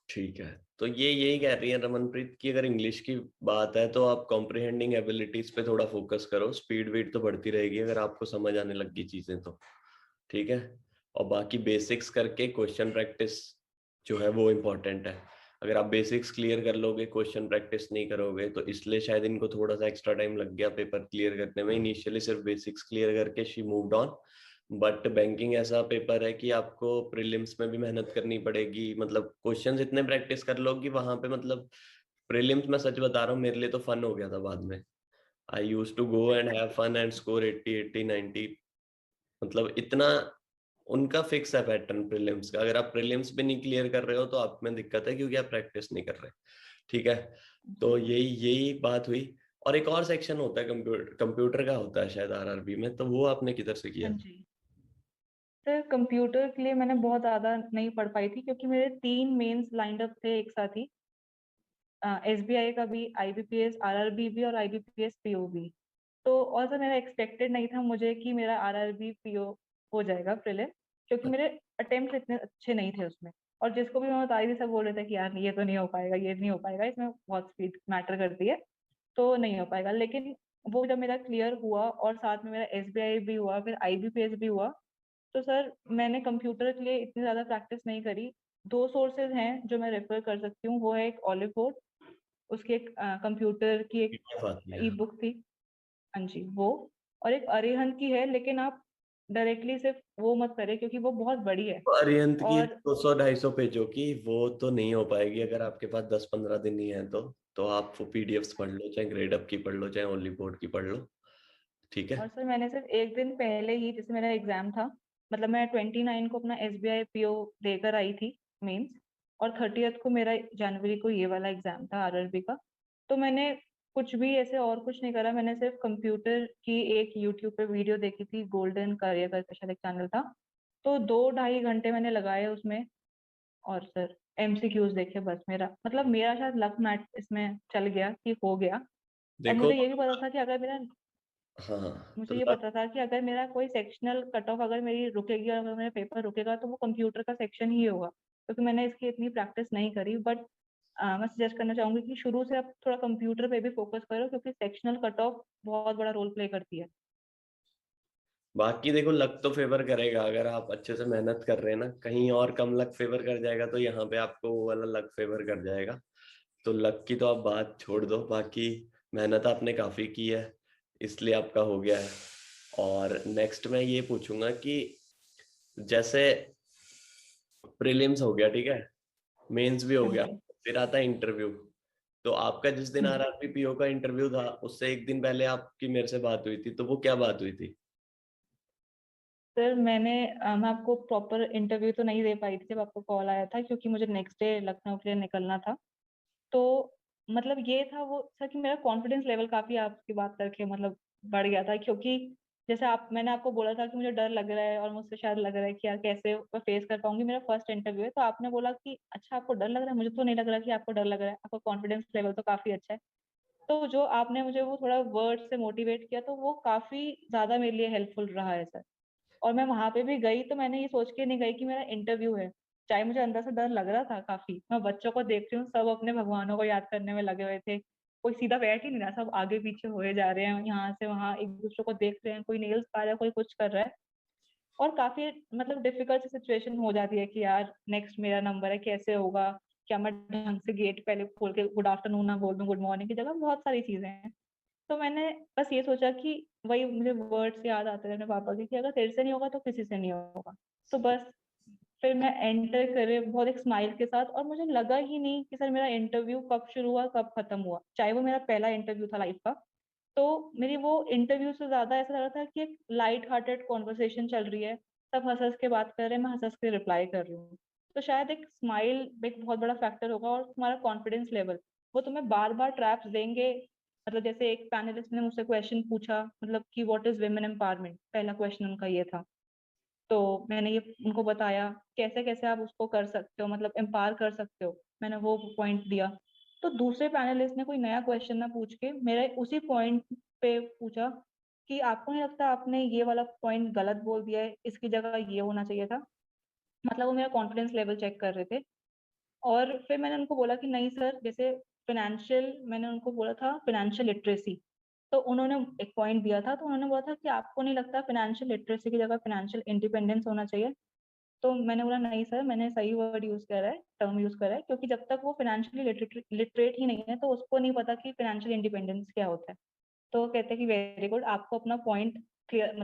ठीक है। तो ये यही कह रही है रमनप्रीत कि अगर इंग्लिश की बात है तो आप कॉम्प्रिहेंडिंग एबिलिटीज पे थोड़ा फोकस करो, स्पीड वीड तो बढ़ती रहेगी अगर आपको समझ आने लगी चीजें तो। ठीक है। और बाकी बेसिक्स करके क्वेश्चन प्रैक्टिस जो है वो इम्पोर्टेंट है। अगर आप बेसिक्स क्लियर कर लोगे, क्वेश्चन प्रैक्टिस नहीं करोगे, तो इसलिए शायद इनको थोड़ा सा एक्स्ट्रा टाइम लग गया पेपर क्लियर करने में। इनिशियली सिर्फ बेसिक्स क्लियर करके she moved on. But banking ऐसा पेपर है कि आपको प्रीलिम्स में भी मेहनत करनी पड़ेगी, मतलब क्वेश्चंस इतने प्रैक्टिस कर लो कि वहां पे मतलब प्रीलिम्स मैं सच बता रहा हूँ, मेरे लिए तो फन हो गया था बाद में। I use to go and have fun and score 80 80 90। मतलब इतना उनका फिक्स है पैटर्न प्रीलिम्स का। अगर आप प्रीलिम्स भी नहीं क्लियर कर रहे हो तो आप में दिक्कत है, क्योंकि आप प्रैक्टिस नहीं कर रहे। ठीक है, तो यही यही बात हुई। और एक और सेक्शन होता है कंप्यूटर, कंप्यूटर का होता है शायद आरआरबी में, तो वो आपने किधर से हाँ किया? जी। सर कंप्यूटर के लिए मैंने बहुत ज़्यादा नहीं पढ़ पाई थी, क्योंकि मेरे 3 मेंस लाइंड अप थे एक साथ ही। एसबीआई का भी, आईबीपीएस आरआरबी भी, और आईबीपीएस पीओ भी। तो और सर मेरा एक्सपेक्टेड नहीं था मुझे कि मेरा आरआरबी पीओ हो जाएगा प्रीलिम, क्योंकि मेरे अटेम्प्ट इतने अच्छे नहीं थे उसमें। और जिसको भी मैं बता रही थी सब बोल रहे थे कि यार ये तो नहीं हो पाएगा, ये नहीं हो पाएगा, इसमें बहुत स्पीड मैटर करती है, तो नहीं हो पाएगा। लेकिन वो जब मेरा क्लियर हुआ और साथ में मेरा एसबीआई भी हुआ, फिर आईबीपीएस भी हुआ, तो सर मैंने कंप्यूटर के लिए इतनी ज़्यादा प्रैक्टिस नहीं करी। 2 सोर्सेज हैं जो मैं रेफर कर सकती हूँ, वो है एक ऑलिव बोर्ड, उसकी एक कंप्यूटर की एक पीडीएफ आती है। ई बुक थी। हाँ जी, वो। और एक अरिहंत की है, लेकिन आप डायरेक्टली सिर्फ वो मत करें क्योंकि वो बहुत बड़ी है। अरिहंत की और 200 250 पेजों की, वो तो नहीं हो पाएगी अगर आपके पास 10 15 दिन ही है तो आप वो पीडीएफ्स पढ़ लो, चाहे ग्रेड अप की पढ़ लो, चाहे ओनली बोर्ड की पढ़ लो। ठीक है। और सर मैंने सिर्फ एक दिन पहले ही, जैसे मेरा एग्जाम था, मतलब मैं 29 को अपना एसबीआई पीओ देकर आई थी मेंस, और 30th को मेरा जनवरी को ये वाला एग्जाम था आरआरबी का। तो मैंने कुछ भी ऐसे और कुछ नहीं करा, मैंने सिर्फ कंप्यूटर की एक यूट्यूब पे वीडियो देखी थी, गोल्डन करियर का शायद एक चैनल था। तो 2 ढाई घंटे मैंने लगाए उसमें, और सर एमसीक्यूज देखे, बस मेरा मतलब मेरा शायद लक मैट इसमें चल गया कि हो गया। और देखो। मुझे ये भी पता था कि अगर मेरा हाँ, तो मुझे ये पता था कि अगर मेरा कोई सेक्शनल कट ऑफ अगर मेरी रुकेगी और अगर मेरा पेपर रुकेगा तो वो कंप्यूटर का सेक्शन ही होगा, क्योंकि मैंने इसकी इतनी प्रैक्टिस नहीं करी। बट मैं सजेस्ट करना चाहूंगी कि शुरू से आप थोड़ा कंप्यूटर पे भी फोकस करो, क्योंकि सेक्शनल कट ऑफ बहुत बड़ा रोल प्ले करती है। बाकी देखो, लक तो फेवर करेगा अगर आप अच्छे से मेहनत कर रहे हैं ना। कहीं और कम लक फेवर कर जाएगा तो यहाँ पे आपको वो वाला लक फेवर कर जाएगा। तो लक की तो आप बात छोड़ दो, बाकी मेहनत आपने काफी की है, इसलिए आपका हो गया है। और नेक्स्ट मैं ये पूछूंगा कि जैसे प्रीलिम्स हो गया, ठीक है, मेंस भी हो हाँ गया, जी। फिर आता है इंटरव्यू। तो आपका जिस दिन हाँ जी। आरआरबी पीओ का इंटरव्यू था, उससे एक दिन पहले आपकी मेरे से बात हुई थी, तो वो क्या बात हुई थी? सर मैं आपको प्रॉपर इंटरव्यू तो नहीं दे पाई थी जब आपको कॉल आया था, क्योंकि मुझे नेक्स्ट डे लखनऊ के लिए निकलना था। तो मतलब ये था वो सर कि मेरा कॉन्फिडेंस लेवल काफी आपकी बात करके मतलब बढ़ गया था, क्योंकि जैसे आप मैंने आपको बोला था कि मुझे डर लग रहा है और मुझसे शायद लग रहा है कि यार कैसे मैं फेस कर पाऊंगी, मेरा फर्स्ट इंटरव्यू है। तो आपने बोला कि अच्छा आपको डर लग रहा है, मुझे तो नहीं लग रहा कि आपको डर लग रहा है, आपका कॉन्फिडेंस लेवल तो काफी अच्छा है। तो जो आपने मुझे वो थोड़ा वर्ड से मोटिवेट किया, तो वो काफी ज्यादा मेरे लिए हेल्पफुल रहा है सर। और मैं वहां पे भी गई तो मैंने ये सोच के नहीं गई कि मेरा इंटरव्यू है, चाहे मुझे अंदर से डर लग रहा था काफी। मैं बच्चों को देख रही हूँ, सब अपने भगवानों को याद करने में लगे हुए थे, कोई सीधा बैठ ही नहीं रहा, सब आगे पीछे हुए जा रहे हैं, यहाँ से वहां एक दूसरे को देख रहे हैं, कोई नेल्स पा रहा है, कोई कुछ कर रहा है। और काफी मतलब डिफिकल्ट सिचुएशन हो जाती है कि यार नेक्स्ट मेरा नंबर है, कैसे होगा, क्या मैं ढंग से गेट पहले खोल के गुड आफ्टरनून ना बोल दूं, गुड मॉर्निंग की जगह बहुत सारी चीजें हैं। तो मैंने बस ये सोचा कि वही मुझे वर्ड्स याद आते थे अपने पापा के कि अगर तेरे से नहीं होगा तो किसी से नहीं होगा। तो बस फिर मैं एंटर करे बहुत एक स्माइल के साथ, और मुझे लगा ही नहीं कि सर मेरा इंटरव्यू कब शुरू हुआ कब खत्म हुआ, चाहे वो मेरा पहला इंटरव्यू था लाइफ का। तो मेरी वो इंटरव्यू से ज्यादा ऐसा लग रहा था कि एक लाइट हार्टेड कॉन्वर्सेशन चल रही है, सब हंस हंस के बात कर रहे हैं, मैं हंस हंस के रिप्लाई कर रही हूँ। तो शायद एक स्माइल एक बहुत बड़ा फैक्टर होगा, और तुम्हारा कॉन्फिडेंस लेवल वो तुम्हें बार बार ट्रैप्स देंगे। मतलब जैसे एक पैनलिस्ट ने मुझसे क्वेश्चन पूछा, मतलब कि व्हाट इज वुमेन एम्पावरमेंट, पहला क्वेश्चन उनका ये था। तो मैंने ये उनको बताया कैसे कैसे आप उसको कर सकते हो, मतलब एम्पावर कर सकते हो, मैंने वो पॉइंट दिया। तो दूसरे पैनलिस्ट ने कोई नया क्वेश्चन ना पूछ के मेरे उसी पॉइंट पे पूछा कि आपको नहीं लगता आपने ये वाला पॉइंट गलत बोल दिया है, इसकी जगह ये होना चाहिए था। मतलब वो मेरा कॉन्फिडेंस लेवल चेक कर रहे थे। और फिर मैंने उनको बोला कि नहीं सर, जैसे फिनेंशियल, मैंने उनको बोला था फिनेंशियल लिटरेसी, तो उन्होंने एक पॉइंट दिया था, तो उन्होंने बोला था कि आपको नहीं लगता फिनेंशियल लिटरेसी की जगह फिनेंशियल इंडिपेंडेंस होना चाहिए। तो मैंने बोला नहीं सर, मैंने सही वर्ड यूज करा है, टर्म यूज करा है, क्योंकि जब तक वो फाइनेंशियली लिटरेट ही नहीं है तो उसको नहीं पता कि फाइनेंशियल इंडिपेंडेंस क्या होता है। तो वो कहते हैं कि वेरी गुड, आपको अपना पॉइंट क्लियर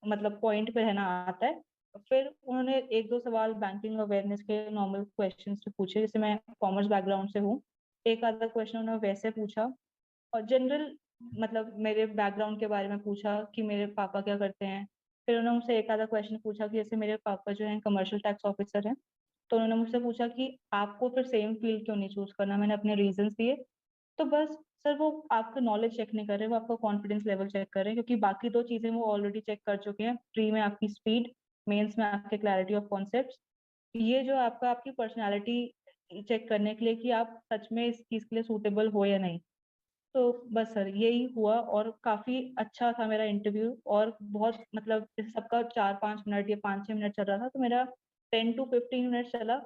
मतलब पॉइंट पे रहना आता है। फिर उन्होंने एक दो सवाल बैंकिंग अवेयरनेस के नॉर्मल क्वेश्चंस से पूछे, जैसे मैं कॉमर्स बैकग्राउंड से हूँ, एक आधा क्वेश्चन उन्होंने वैसे पूछा, और जनरल मतलब मेरे बैकग्राउंड के बारे में पूछा कि मेरे पापा क्या करते हैं। फिर उन्होंने मुझसे एक आधा क्वेश्चन पूछा कि जैसे मेरे पापा जो हैं कमर्शियल टैक्स ऑफिसर हैं, तो उन्होंने मुझसे पूछा कि आपको फिर सेम फील्ड क्यों नहीं चूज करना। मैंने अपने रीजंस दिए। तो बस सर वो आपका नॉलेज चेक नहीं कर रहे, वो आपका कॉन्फिडेंस लेवल चेक कर रहे हैं, क्योंकि बाकी दो चीजें वो ऑलरेडी चेक कर चुके हैं। प्री में आपकी स्पीड, मेंस में आपके क्लैरिटी ऑफ कॉन्सेप्ट्स। ये जो आपका आपकी पर्सनालिटी चेक करने के लिए कि आप सच में इस चीज के लिए सूटेबल हो या नहीं। तो बस सर यही हुआ, और काफी अच्छा था मेरा इंटरव्यू। और बहुत मतलब जैसे सबका 4-5 मिनट या 5-6 मिनट चल रहा था, तो मेरा 10 to 15 मिनट चला।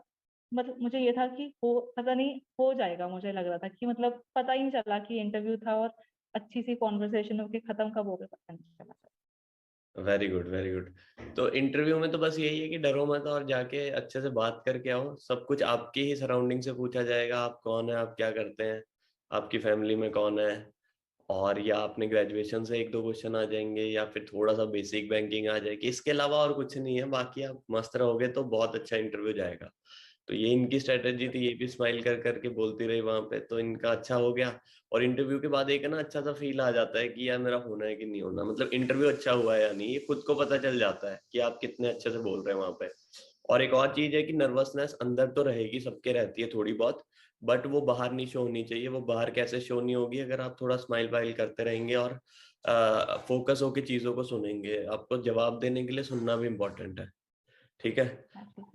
मतलब मुझे ये था कि हो पता नहीं हो जाएगा, मुझे लग रहा था कि मतलब पता ही नहीं चला कि इंटरव्यू था, और अच्छी सी कॉन्वर्सेशन होके खत्म कब हो गया पता नहीं चला। Very good, very good. तो इंटरव्यू में तो बस यही है कि डरो मत और जाके अच्छे से बात करके आओ। सब कुछ आपकी ही सराउंडिंग से पूछा जाएगा, आप कौन है, आप क्या करते हैं, आपकी फैमिली में कौन है, और या अपने ग्रेजुएशन से एक दो क्वेश्चन आ जाएंगे, या फिर थोड़ा सा बेसिक बैंकिंग आ जाएगी। इसके अलावा और कुछ नहीं है। बाकी आप मस्त रहोगे तो बहुत अच्छा इंटरव्यू जाएगा। तो ये इनकी स्ट्रेटेजी थी, ये भी स्माइल कर करके बोलती रही वहां पे, तो इनका अच्छा हो गया। और इंटरव्यू के बाद एक ना अच्छा सा फील आ जाता है कि यार मेरा होना है कि नहीं होना, मतलब इंटरव्यू अच्छा हुआ है या नहीं, ये खुद को पता चल जाता है कि आप कितने अच्छे से बोल रहे हैं वहां पे। और एक और चीज है कि नर्वसनेस अंदर तो रहेगी, सबके रहती है थोड़ी बहुत, बट वो बाहर नहीं शो होनी चाहिए। वो बाहर कैसे शो नहीं होगी, अगर आप थोड़ा स्माइल वाइल करते रहेंगे और फोकस होकर चीजों को सुनेंगे। आपको जवाब देने के लिए सुनना भी इम्पोर्टेंट है, ठीक है।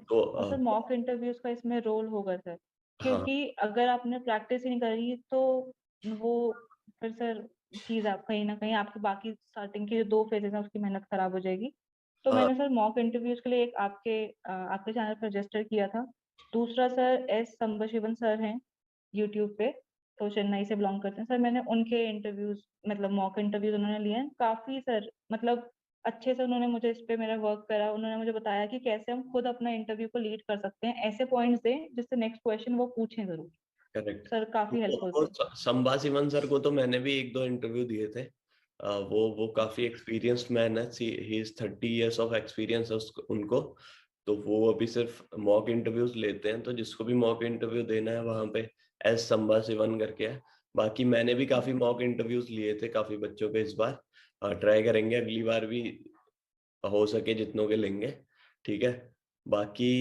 तो और सर मॉक इंटरव्यूज का इसमें रोल होगा सर, हाँ क्योंकि अगर आपने प्रैक्टिस ही नहीं करी तो वो फिर सर चीज आप कहीं ना कहीं आपकी बाकी स्टार्टिंग की जो 2 फेजेस हैं उसकी मेहनत खराब हो जाएगी। तो हाँ। मैंने सर मॉक इंटरव्यूज के लिए एक आपके चैनल पर रजिस्टर किया था। दूसरा सर एस संबशिवन सर हैं यूट्यूब पे, तो चेन्नई से बिलोंग करते हैं सर। मैंने उनके इंटरव्यूज मतलब मॉक इंटरव्यूज उन्होंने लिए हैं काफी सर, मतलब अच्छे से उन्होंने मुझे इस पे मेरा वर्क करा। उन्होंने मुझे बताया कि कैसे हम खुद अपना इंटरव्यू को लीड कर सकते हैं, ऐसे पॉइंट्स दें जिससे नेक्स्ट क्वेश्चन वो पूछें जरूर। करेक्ट। सर काफी हेल्पफुल थे। संभा सिवन सर को तो मैंने भी एक दो इंटरव्यू दिए थे। वो काफी एक्सपीरियंस्ड मैन है, he is 30 years of experience है उनको। तो वो अभी सिर्फ मॉक इंटरव्यूज लेते हैं, तो जिसको भी मॉक इंटरव्यू देना है वहां पे एस संभा सिवन करके है। बाकी मैंने भी काफी मॉक इंटरव्यूज लिए थे काफी बच्चों के। इस बार ट्राई करेंगे, अगली बार भी हो सके जितनों के लेंगे, ठीक है। बाकी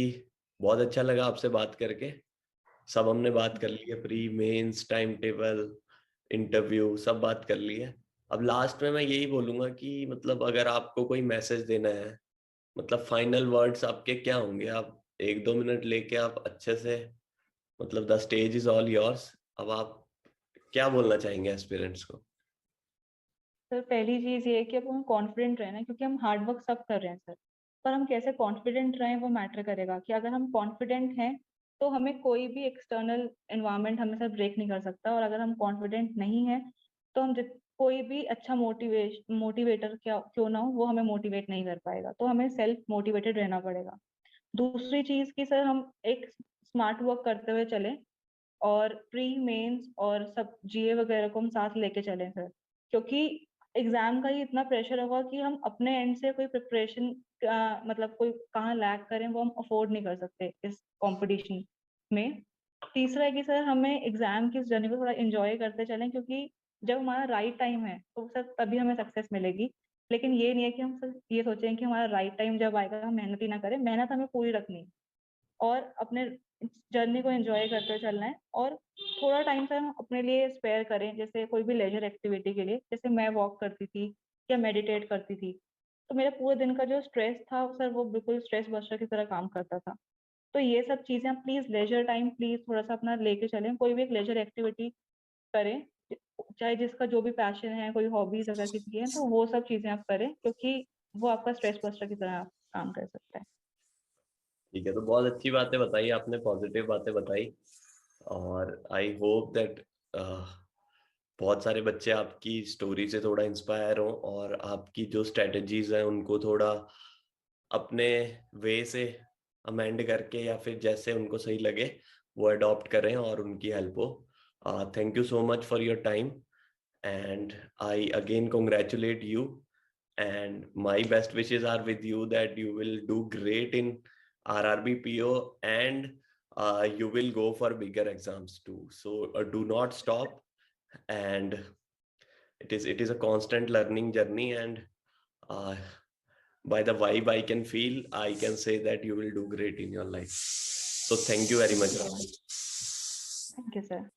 बहुत अच्छा लगा आपसे बात करके। सब हमने बात कर ली है, pre mains time table interview सब बात कर ली है। अब लास्ट में मैं यही बोलूंगा कि मतलब अगर आपको कोई मैसेज देना है, मतलब फाइनल वर्ड्स आपके क्या होंगे? आप एक दो मिनट लेके आप अच्छे से, मतलब the stage is all yours. अब आप क्या बोलना चाहेंगे एस्पिरेंट्स को? सर पहली चीज ये है कि अब हम कॉन्फिडेंट रहना, क्योंकि हम हार्ड वर्क सब कर रहे हैं सर, पर हम कैसे कॉन्फिडेंट रहें वो मैटर करेगा। कि अगर हम कॉन्फिडेंट हैं तो हमें कोई भी एक्सटर्नल एनवायरनमेंट हमें सर ब्रेक नहीं कर सकता। और अगर हम कॉन्फिडेंट नहीं है तो हम कोई भी अच्छा मोटिवेटर क्या क्यों ना हो, वो हमें मोटिवेट नहीं कर पाएगा। तो हमें सेल्फ मोटिवेटेड रहना पड़ेगा। दूसरी चीज की सर हम एक स्मार्ट वर्क करते हुए चलें, और प्री मेंस और सब जीए वगैरह को हम साथ लेके चलें सर। क्योंकि एग्जाम का ही इतना प्रेशर होगा कि हम अपने एंड से कोई प्रिपरेशन मतलब कोई कहाँ लैग करें वो हम अफोर्ड नहीं कर सकते इस कंपटीशन में। तीसरा है कि सर हमें एग्जाम की इस जर्नी को थोड़ा एंजॉय करते चलें, क्योंकि जब हमारा राइट टाइम है तो सर तभी हमें सक्सेस मिलेगी। लेकिन ये नहीं है कि हम सर ये सोचें कि हमारा राइट टाइम जब आएगा हम मेहनत ही ना करें। मेहनत हमें पूरी रखनी है, और अपने जर्नी को एंजॉय करते चलना है। और थोड़ा टाइम सर हम अपने लिए स्पेयर करें, जैसे कोई भी लेजर एक्टिविटी के लिए। जैसे मैं वॉक करती थी या मेडिटेट करती थी, तो मेरा पूरे दिन का जो स्ट्रेस था सर वो बिल्कुल स्ट्रेस बस्टर की तरह काम करता था। तो ये सब चीजें आप प्लीज लेजर टाइम प्लीज थोड़ा सा अपना लेके चलें, कोई भी एक लेजर एक्टिविटी करें। चाहे जिसका जो भी पैशन है, कोई हॉबीज अगर किसी की है तो वो सब चीजें आप करें, क्योंकि वो आपका स्ट्रेस बस्टर की तरह काम कर सकता है। ठीक है, तो बहुत अच्छी बातें बताई आपने, पॉजिटिव बातें बताई। और आई होप दैट बहुत सारे बच्चे आपकी स्टोरी से थोड़ा इंस्पायर हों और आपकी जो स्ट्रेटजीज हैं उनको थोड़ा अपने वे से अमेंड करके, या फिर जैसे उनको सही लगे वो अडॉप्ट करें और उनकी हेल्प हो। Thank you so much for your time, and I again congratulate you, and my best wishes are with you that you will do great in RRB PO and you will go for bigger exams too. So do not stop, and it is a constant learning journey. And uh, by the vibe I can feel, I can say that you will do great in your life. So thank you very much, Rahul. Thank you, sir.